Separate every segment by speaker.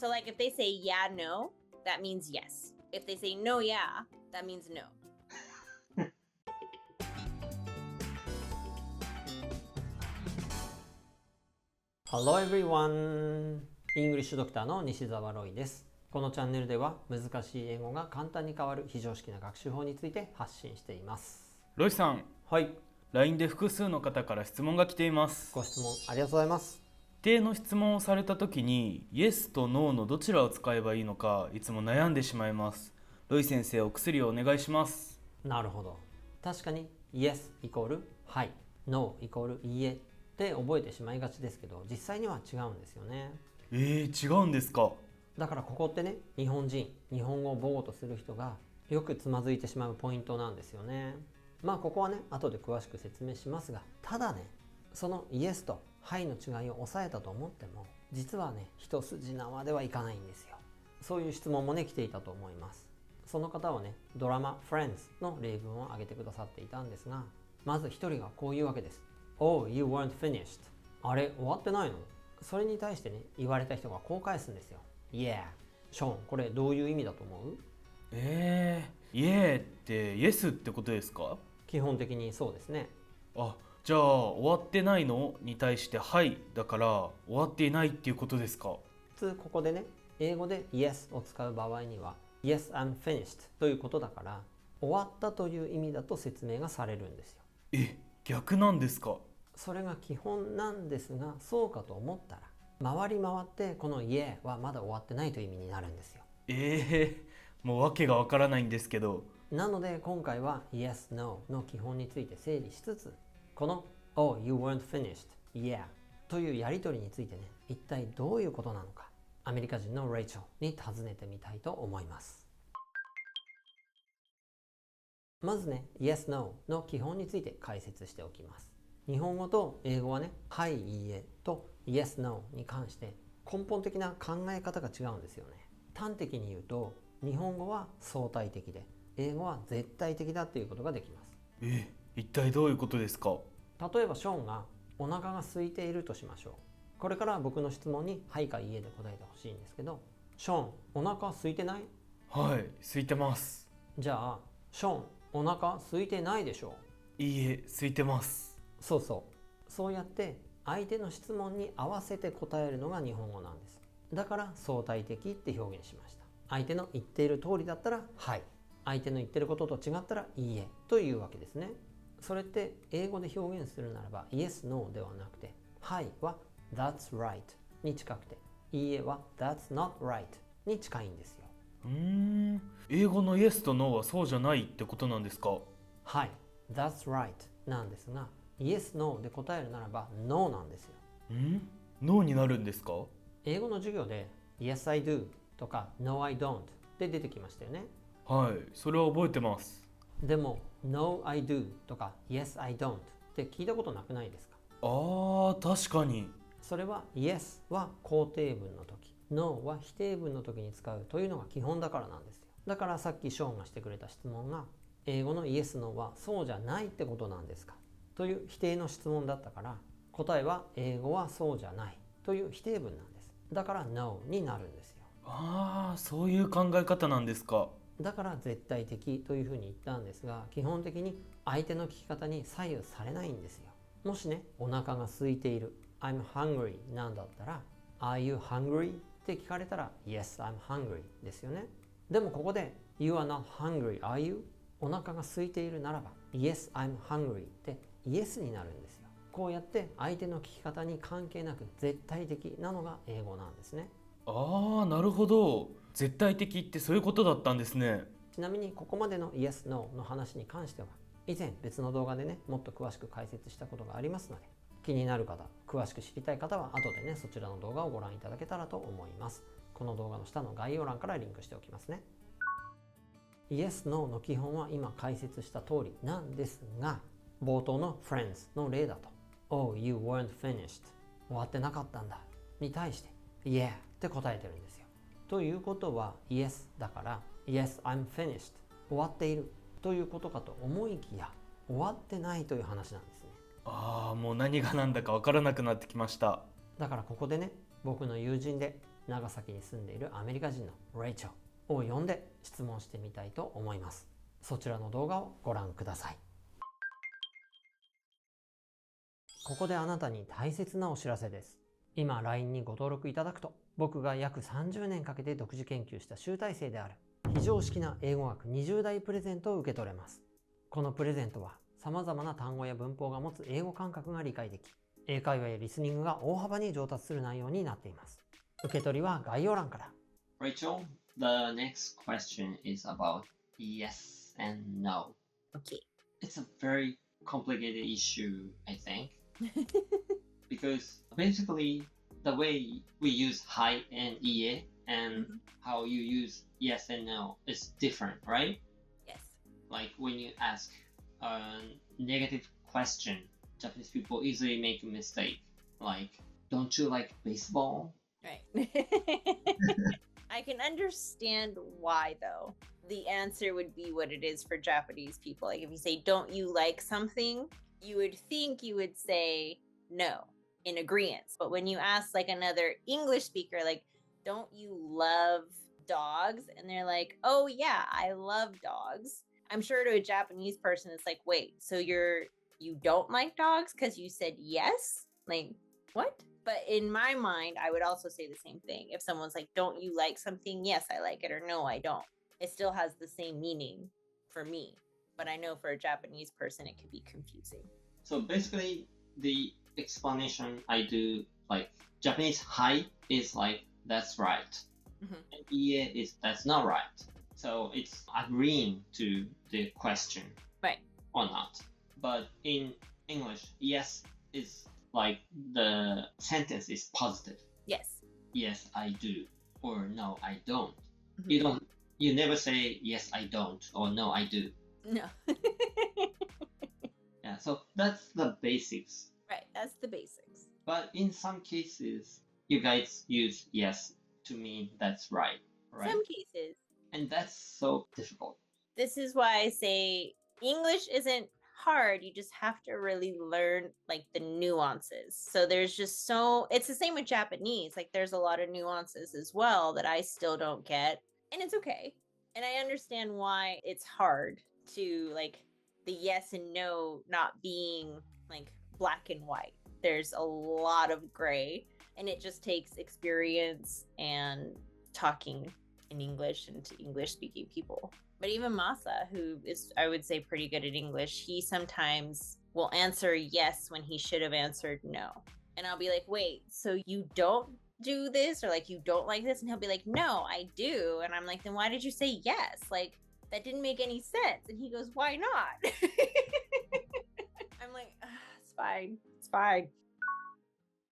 Speaker 1: So like if they say yeah, no, that means yes. If they say no, yeah, that means no.
Speaker 2: Hello everyone! イングリッシュドクターの西澤ロイです。このチャンネルでは難しい英語が簡単に変わる非常識な学習法について発信しています。
Speaker 3: ロイさん、
Speaker 2: はい。
Speaker 3: LINE で複数の方から質問が来ています。
Speaker 2: ご質問ありがとうございます。
Speaker 3: 一定の質問をされたときに Yes と No のどちらを使えばいいのかいつも悩んでしまいます。ロイ先生、お薬をお願いします。
Speaker 2: なるほど。確かに Yes イコールはい、No イコールいいえって覚えてしまいがちですけど、実際には違うんですよね。
Speaker 3: 違うんですか。
Speaker 2: だからここってね、日本語を母語とする人がよくつまずいてしまうポイントなんですよね。まあここはね、後で詳しく説明しますが、ただね、そのイエスとはいの違いを抑えたと思っても、実はね、一筋縄ではいかないんですよ。そういう質問もね、来ていたと思います。その方はね、ドラマ Friends の例文を挙げてくださっていたんですが、まず一人がこういうわけです。Oh, you weren't finished. あれ、終わってないの？それに対してね、言われた人がこう返すんですよ。Yeah. ショーン、これどういう意味だと思う？Yeah
Speaker 3: って Yes ってことですか？
Speaker 2: 基本的にそうですね。
Speaker 3: じゃあ終わってないのに対してはいだから終わっていないっていうことですか？
Speaker 2: 普通ここでね、英語で Yes を使う場合には Yes, I'm finished ということだから、終わったという意味だと説明がされるんですよ。
Speaker 3: 逆なんですか？
Speaker 2: それが基本なんですが、そうかと思ったら回り回ってこの Yeah はまだ終わってないという意味になるんですよ。
Speaker 3: もう訳がわからないんですけど。
Speaker 2: なので今回は Yes, No の基本について整理しつつ、この Oh, you weren't finished, yeah というやりとりについてね、一体どういうことなのか、アメリカ人のレイチェルに尋ねてみたいと思います。まずね、Yes, No の基本について解説しておきます。日本語と英語はね、はい、いいえと Yes, No に関して根本的な考え方が違うんですよね。端的に言うと、日本語は相対的で、英語は絶対的だっていうことができます。
Speaker 3: 一体どういうことですか？
Speaker 2: 例えばショーンがお腹が空いているとしましょう。これから僕の質問にはいかいいえで答えてほしいんですけど、ショーン、お腹空いてない？
Speaker 3: はい、空いてます。
Speaker 2: じゃあ、ショーン、お腹空いてないでしょ
Speaker 3: う？いいえ、空いてます。
Speaker 2: そうやって相手の質問に合わせて答えるのが日本語なんです。だから相対的って表現しました。相手の言っている通りだったらはい、相手の言ってることと違ったらいいえというわけですね。それって英語で表現するならば Yes, No ではなくて、はいは That's right に近くて、いいえは That's not right に近いんですよ。
Speaker 3: 英語の Yes と No はそうじゃないってことなんですか？
Speaker 2: はい、That's right なんですが、Yes, No で答えるならば No なんですよ。
Speaker 3: No になるんですか？
Speaker 2: 英語の授業で Yes, I do とか No, I don't で出てきましたよね。
Speaker 3: はい、それは覚えてます。
Speaker 2: でも No, I do とか Yes, I don't って聞いたことなくないですか？
Speaker 3: 確かに。
Speaker 2: それは Yes は肯定文の時、No は否定文の時に使うというのが基本だからなんですよ。だからさっきショーンがしてくれた質問が、英語の Yes, No はそうじゃないってことなんですかという否定の質問だったから、答えは英語はそうじゃないという否定文なんです。だから No になるんですよ。
Speaker 3: そういう考え方なんですか。
Speaker 2: だから絶対的というふうに言ったんですが、基本的に相手の聞き方に左右されないんですよ。もしね、お腹が空いている I'm hungry なんだったら Are you hungry? って聞かれたら Yes, I'm hungry ですよね。でもここで You are not hungry, are you? お腹が空いているならば Yes, I'm hungry って Yes になるんですよ。こうやって相手の聞き方に関係なく絶対的なのが英語なんですね。
Speaker 3: なるほど。絶対的ってそういうことだったんですね。
Speaker 2: ちなみにここまでの Yes, No の話に関しては、以前別の動画でね、もっと詳しく解説したことがありますので、気になる方、詳しく知りたい方は後でね、そちらの動画をご覧いただけたらと思います。この動画の下の概要欄からリンクしておきますね。Yes, No の基本は今解説した通りなんですが、冒頭の Friends の例だと Oh, you weren't finished 終わってなかったんだに対して Yeah って答えてるんですよ。ということは Yes だから Yes, I'm finished 終わっているということかと思いきや、終わってないという話なんですね。
Speaker 3: もう何が何だか分からなくなってきました。
Speaker 2: だからここでね、僕の友人で長崎に住んでいるアメリカ人のレイチェルを呼んで質問してみたいと思います。そちらの動画をご覧ください。ここであなたに大切なお知らせです。今 LINE にご登録いただくと、僕が約30年かけて独自研究した集大成である非常識な英語学20大プレゼントを受け取れます。このプレゼントは様々な単語や文法が持つ英語感覚が理解でき、英会話やリスニングが大幅に上達する内容になっています。受け取りは概要欄から。
Speaker 4: Rachel, the next question is about yes and no.
Speaker 1: Okay.
Speaker 4: It's a very complicated issue, I think. Because basically, the way we use hi and ie and how you use yes and no is different, right?
Speaker 1: Yes.
Speaker 4: Like when you ask a negative question, Japanese people easily make a mistake. Like, don't you like baseball?
Speaker 1: Right. I can understand why, though. The answer would be what it is for Japanese people. Like, if you say, don't you like something, you would think you would say no in agreement. But when you ask like another English speaker, like, don't you love dogs? And they're like, oh yeah, I love dogs. I'm sure to a Japanese person, it's like, wait, so you don't like dogs because you said yes? Like, what? But in my mind, I would also say the same thing. If someone's like, don't you like something? Yes, I like it, or no, I don't. It still has the same meaning for me. But I know for a Japanese person, it could be confusing.
Speaker 4: So basically, the explanation I do, like Japanese hi is like, that's right. And ie is, that's not right. So it's agreeing to the question.
Speaker 1: Right.
Speaker 4: Or not. But in English, yes is like the sentence is positive.
Speaker 1: Yes.
Speaker 4: Yes, I do. Or no, I don't. You never say yes, I don't, or no, I do.
Speaker 1: No.
Speaker 4: Yeah, so that's the basics.
Speaker 1: Right. That's the basics.
Speaker 4: But in some cases, you guys use yes to mean that's right.
Speaker 1: Some cases.
Speaker 4: And that's so difficult.
Speaker 1: This is why I say English isn't hard. You just have to really learn like the nuances. So there's just it's the same with Japanese. Like there's a lot of nuances as well that I still don't get. And it's okay. And I understand why it's hard to like the yes and no not being like black and white. There's a lot of gray, and it just takes experience and talking in English and to English speaking people. But even Masa, who is, I would say, pretty good at English, he sometimes will answer yes when he should have answered no. And I'll be like, wait, so you don't do this, or like you don't like this? And he'll be like, no, I do. And I'm like, then why did you say yes? Like, that didn't make any sense. And he goes, why not? I'm like, it's fine. It's fine.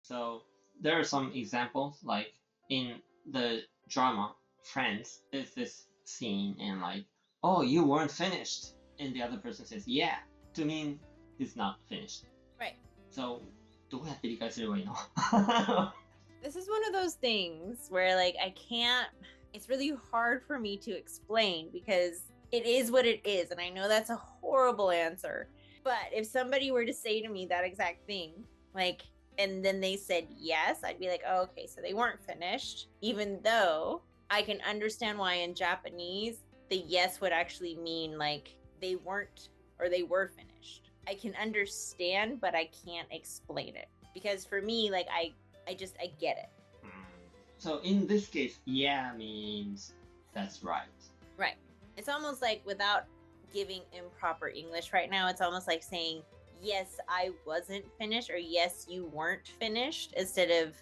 Speaker 4: So there are some examples, like in the drama Friends, there's this scene and like, oh, you weren't finished. And the other person says, yeah, to mean it's not finished.
Speaker 1: Right.
Speaker 4: So, どうやって理解すればいいの?
Speaker 1: This is one of those things where like it's really hard for me to explain because it is what it is. And I know that's a horrible answer. But if somebody were to say to me that exact thing, like, and then they said yes, I'd be like, oh, okay, so they weren't finished. Even though I can understand why in Japanese, the yes would actually mean like they weren't or they were finished. I can understand, but I can't explain it. Because for me, like, I get it.
Speaker 4: So in this case, yeah means that's right.
Speaker 1: Right. It's almost like without giving improper English right now, it's almost like saying, yes, I wasn't finished, or yes, you weren't finished, instead of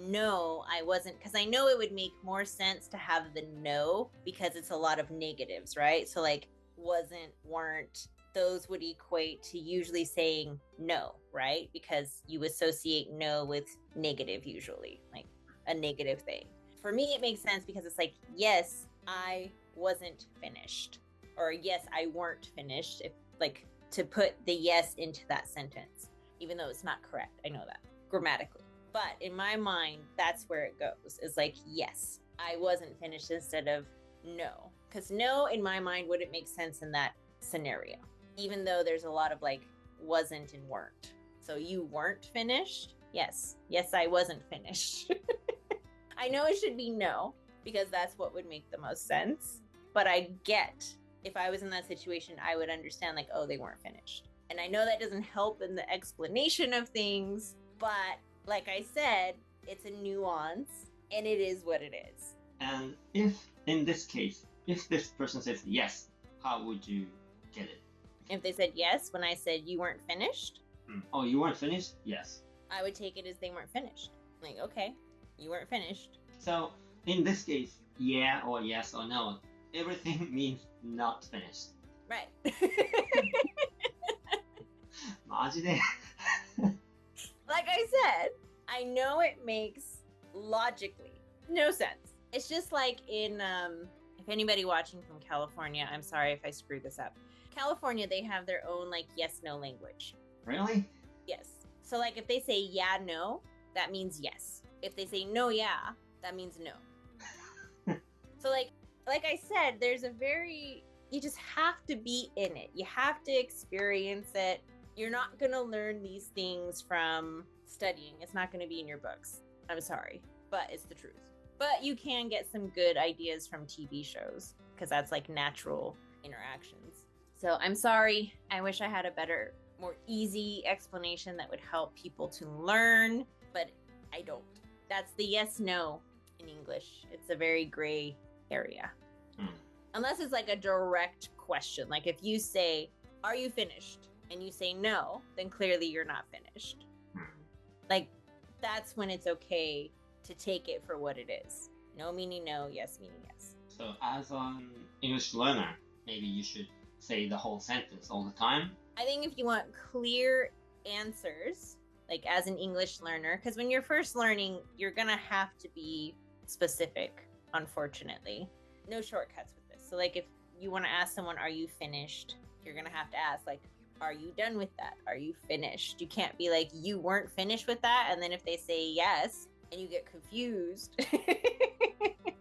Speaker 1: no, I wasn't, because I know it would make more sense to have the no because it's a lot of negatives, right? So like wasn't, weren't, those would equate to usually saying no, right? Because you associate no with negative usually, like a negative thing. For me, it makes sense because it's like, yes, I wasn't finished, or yes, I weren't finished, if like to put the yes into that sentence, even though it's not correct. I know that grammatically. But in my mind, that's where it goes. Is like, yes, I wasn't finished instead of no. Because no, in my mind, wouldn't make sense in that scenario. Even though there's a lot of like wasn't and weren't. So you weren't finished? Yes. Yes, I wasn't finished. I know it should be no, because that's what would make the most sense. But I get, if I was in that situation, I would understand like, oh, they weren't finished. And I know that doesn't help in the explanation of things, but like I said, it's a nuance and it is what it is.
Speaker 4: And if, in this case, if this person says yes, how would you get it?
Speaker 1: If they said yes when I said you weren't finished,
Speaker 4: Oh, you weren't finished? Yes.
Speaker 1: I would take it as they weren't finished. Like, okay, you weren't finished.
Speaker 4: So, in this case, yeah or yes or no, everything means not finished.
Speaker 1: Right.
Speaker 4: マジで
Speaker 1: Like I said, I know it makes logically no sense. It's just like in, if anybody watching from California, I'm sorry if I screwed this up. California, they have their own like yes/no language.
Speaker 4: Really?
Speaker 1: Yes. So like if they say yeah, no, that means yes. If they say no, yeah, that means no. So like I said, there's a very, you just have to be in it. You have to experience it. You're not going to learn these things from studying. It's not going to be in your books. I'm sorry, but it's the truth. But you can get some good ideas from TV shows because that's like natural interactions. So I'm sorry. I wish I had a better, more easy explanation that would help people to learn, but I don't. That's the yes, no in English. It's a very gray area. Unless it's like a direct question. Like if you say, are you finished? And you say no, then clearly you're not finished. Like that's when it's okay to take it for what it is. No meaning no, yes meaning yes.
Speaker 4: So, as an English learner, maybe you should say the whole sentence all the time.
Speaker 1: I think if you want clear answers, like as an English learner, because when you're first learning, you're gonna have to be specific, unfortunately. No shortcuts with this. So like if you want to ask someone, are you finished? You're gonna have to ask like, are you done with that? Are you finished? You can't be like, you weren't finished with that. And then if they say yes and you get confused,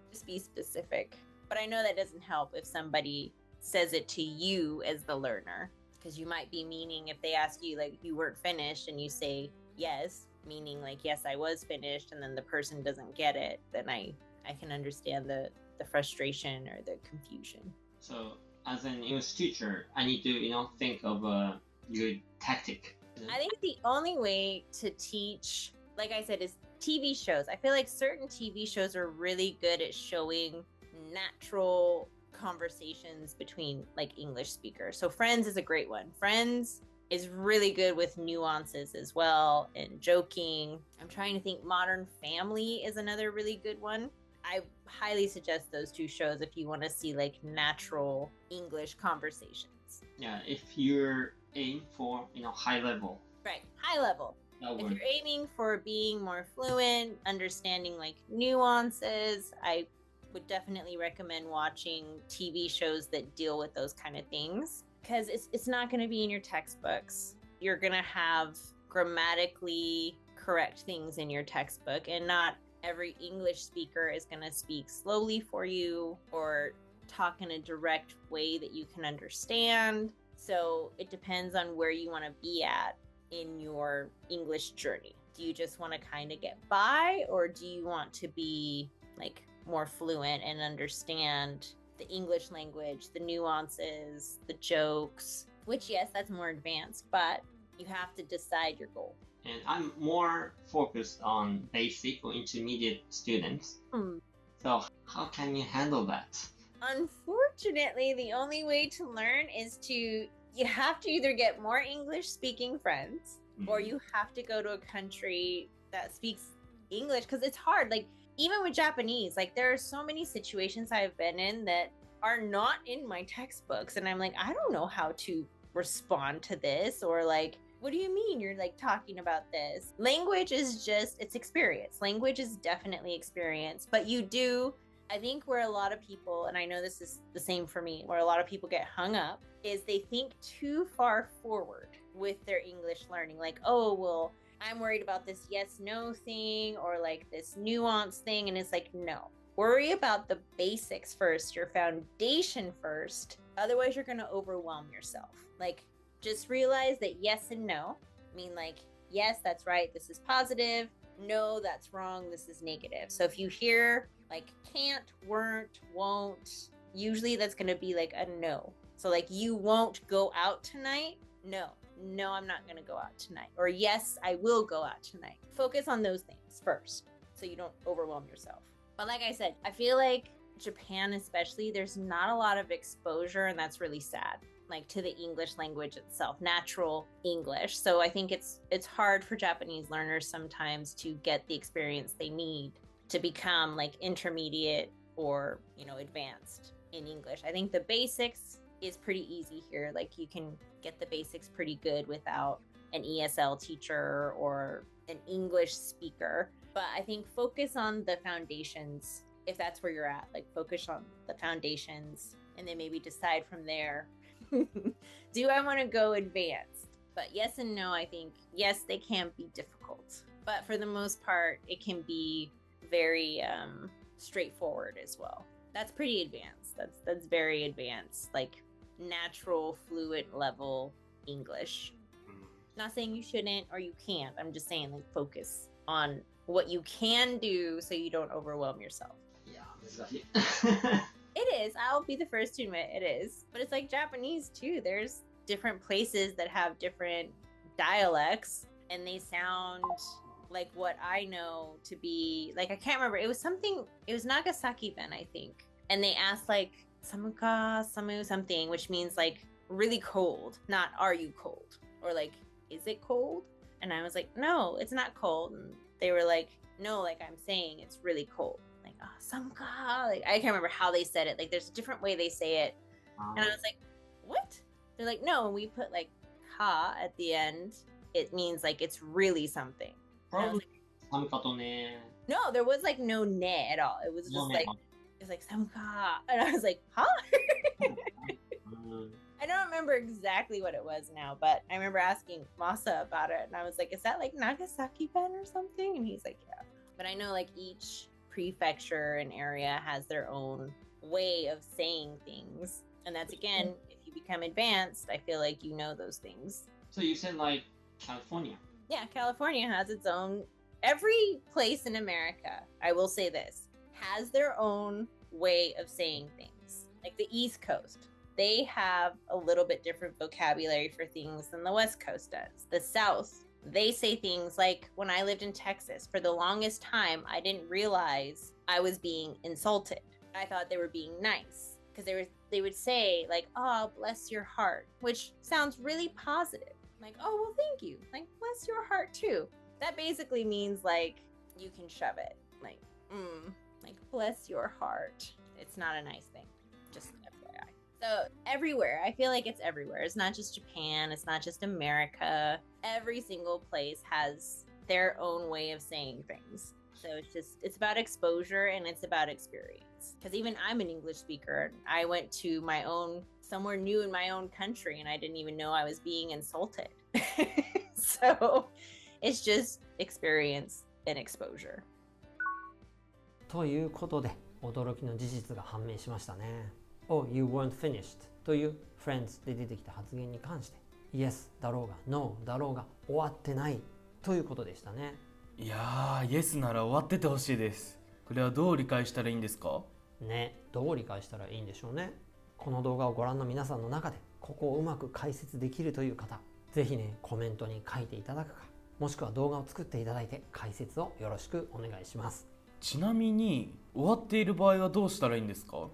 Speaker 1: just be specific. But I know that doesn't help if somebody says it to you as the learner, because you might be meaning if they ask you like you weren't finished and you say yes, meaning like, yes, I was finished. And then the person doesn't get it, then I can understand the frustration or the confusion.
Speaker 4: So, as an English teacher, I need to, think of a good tactic.
Speaker 1: I think the only way to teach, like I said, is TV shows. I feel like certain TV shows are really good at showing natural conversations between like English speakers. So Friends is a great one. Friends is really good with nuances as well and joking. I'm trying to think. Modern Family is another really good one. I highly suggest those two shows if you want to see like natural English conversations.
Speaker 4: Yeah, if you're aiming for, high level.
Speaker 1: Right, high level. If you're aiming for being more fluent, understanding like nuances, I would definitely recommend watching TV shows that deal with those kind of things, because it's not going to be in your textbooks. You're going to have grammatically correct things in your textbook, and not every English speaker is going to speak slowly for you or talk in a direct way that you can understand. So it depends on where you want to be at in your English journey. Do you just want to kind of get by, or do you want to be like more fluent and understand the English language, the nuances, the jokes, which yes, that's more advanced, but you have to decide your goal.
Speaker 4: And I'm more focused on basic or intermediate students. So how can you handle that?
Speaker 1: Unfortunately, the only way to learn is you have to either get more English speaking friends, or you have to go to a country that speaks English, because it's hard. Like even with Japanese, like there are so many situations I've been in that are not in my textbooks, and I'm like, I don't know how to respond to this, or like, what do you mean you're like talking about this? Language is just, it's experience. Language is definitely experience, but I think where a lot of people, and I know this is the same for me, where a lot of people get hung up is they think too far forward with their English learning. Like, oh, well, I'm worried about this yes/no thing, or like this nuance thing. And it's like, no, worry about the basics first, your foundation first. Otherwise, you're going to overwhelm yourself. Like, just realize that yes and no mean like, yes, that's right, this is positive. no, that's wrong, this is negative. So if you hear like can't, weren't, won't, usually that's going to be like a no. So like you won't go out tonight. No, I'm not going to go out tonight. Or yes, I will go out tonight. Focus on those things first so you don't overwhelm yourself. But like I said, I feel like Japan especially, there's not a lot of exposure, and that's really sad, like to the English language itself, natural English. So I think it's hard for Japanese learners sometimes to get the experience they need to become like intermediate or, advanced in English. I think the basics is pretty easy here. Like you can get the basics pretty good without an ESL teacher or an English speaker. But I think focus on the foundations if that's where you're at. Like focus on the foundations and then maybe decide from there. Do I want to go advanced? But yes and no, I think yes, they can be difficult. But for the most part, it can be very straightforward as well. That's pretty advanced. That's very advanced, like natural fluent level English. Not saying you shouldn't or you can't. I'm just saying like focus on what you can do so you don't overwhelm yourself.
Speaker 4: Yeah, 難しい。
Speaker 1: It is. I'll be the first to admit it is. But it's like Japanese too. There's different places that have different dialects and they sound like what I know to be like, I can't remember. It was Nagasaki Ben, I think. And they asked like samuka, samu something, which means like really cold, not are you cold? Or like, is it cold? And I was like, no, it's not cold. And they were like, no, like I'm saying it's really cold. Like, oh, samuka. Like, I can't remember how they said it. Like there's a different way they say it. And I was like, what? They're like, no, when we put like ka at the end, it means like it's really something. And I was
Speaker 4: Probably 寒かとね。
Speaker 1: no, there was like no ne at all. It was just
Speaker 4: No ne.
Speaker 1: like, it's like samuka. And I was like, huh?
Speaker 4: うん
Speaker 1: I don't remember exactly what it was now, but I remember asking Masa about it. And I was like, is that like Nagasaki Ben or something? And he's like, yeah. But I know like each prefecture and area has their own way of saying things. And that's again, if you become advanced, I feel like you know those things.
Speaker 4: So you said like California.
Speaker 1: Yeah, California has its own, every place in America, I will say this, has their own way of saying things. Like the East Coast, they have a little bit different vocabulary for things than the West Coast does. The South, they say things like when I lived in Texas, for the longest time, I didn't realize I was being insulted. I thought they were being nice because they would say like, oh, bless your heart, which sounds really positive. Like, oh, well, thank you. Like, bless your heart too. That basically means like you can shove it. Like, like bless your heart. It's not a nice thing. Just FYI. So everywhere, I feel like it's everywhere. It's not just Japan. It's not just America. Every single place has their own way of saying things. So it's about exposure and it's about experience. Because even I'm an English speaker. I went to somewhere new in my own country and I didn't even know I was being insulted. So it's just experience and exposure.
Speaker 2: ということで驚きの事実が判明しましたね。Oh, you weren't finished という Friends で出てきた発言に関して Yes だろうが No だろうが終わってないということでしたね。
Speaker 3: いやー、イエスなら終わっててほしいです。これはどう理解したらいいんですか？
Speaker 2: ね、どう理解したらいいんでしょうね。この動画をご覧の皆さんの中でここをうまく解説できるという方、ぜひねコメントに書いていただくか、もしくは動画を作っていただいて解説をよろしくお願いします。
Speaker 3: ちなみに終わっている場合はどうしたらいいんですか？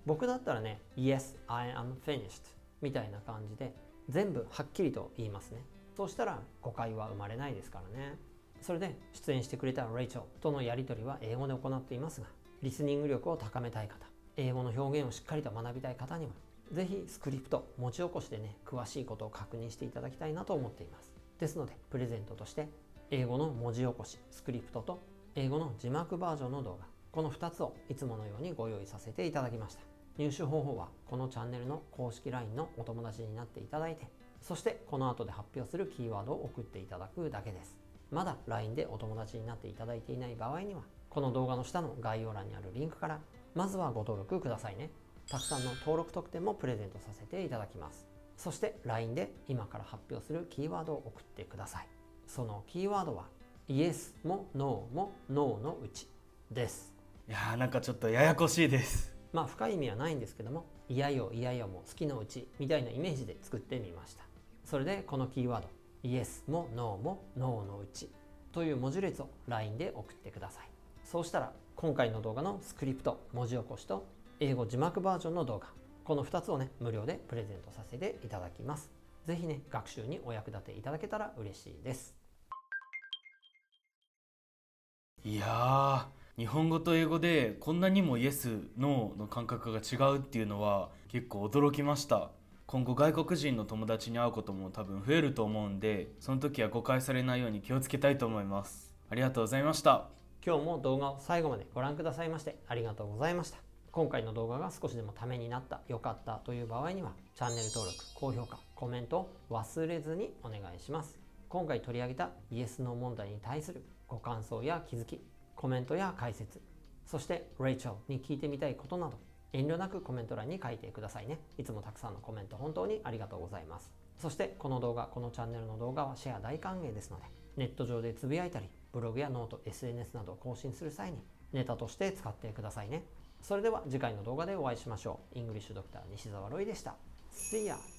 Speaker 2: 僕だったらね Yes, I am finished みたいな感じで全部はっきりと言いますね。そうしたら誤解は生まれないですからね。それで出演してくれたレイチェルとのやり取りは英語で行っていますが、リスニング力を高めたい方、英語の表現をしっかりと学びたい方にはぜひスクリプト文字起こしでね詳しいことを確認していただきたいなと思っています。ですのでプレゼントとして英語の文字起こしスクリプトと英語の字幕バージョンの動画、この2つをいつものようにご用意させていただきました。入手方法はこのチャンネルの公式 LINE のお友達になっていただいて、そしてこの後で発表するキーワードを送っていただくだけです。まだ LINE でお友達になっていただいていない場合には、この動画の下の概要欄にあるリンクからまずはご登録くださいね。たくさんの登録特典もプレゼントさせていただきます。そして LINE で今から発表するキーワードを送ってください。そのキーワードはイエスもノーもノーのうちです。
Speaker 3: いやーなんかちょっとややこしいです。
Speaker 2: まあ深い意味はないんですけども、いやよいやよも好きのうちみたいなイメージで作ってみました。それでこのキーワードイエスもノーもノーのうちという文字列を LINE で送ってください。そうしたら今回の動画のスクリプト、文字起こしと英語字幕バージョンの動画、この2つをね無料でプレゼントさせていただきます。ぜひね学習にお役立ていただけたら嬉しいです。
Speaker 3: いやー日本語と英語でこんなにもイエス・ノーの感覚が違うっていうのは結構驚きました。今後外国人の友達に会うことも多分増えると思うんで、その時は誤解されないように気をつけたいと思います。ありがとうございました。
Speaker 2: 今日も動画を最後までご覧くださいましてありがとうございました。今回の動画が少しでもためになった、良かったという場合にはチャンネル登録、高評価、コメントを忘れずにお願いします。今回取り上げたイエス・ノー問題に対するご感想や気づき、コメントや解説、そしてレイチェルに聞いてみたいことなど遠慮なくコメント欄に書いてくださいね。いつもたくさんのコメント本当にありがとうございます。そしてこの動画、このチャンネルの動画はシェア大歓迎ですので、ネット上でつぶやいたり、ブログやノート、SNS などを更新する際にネタとして使ってくださいね。それでは次回の動画でお会いしましょう。イングリッシュドクター西澤ロイでした。See ya!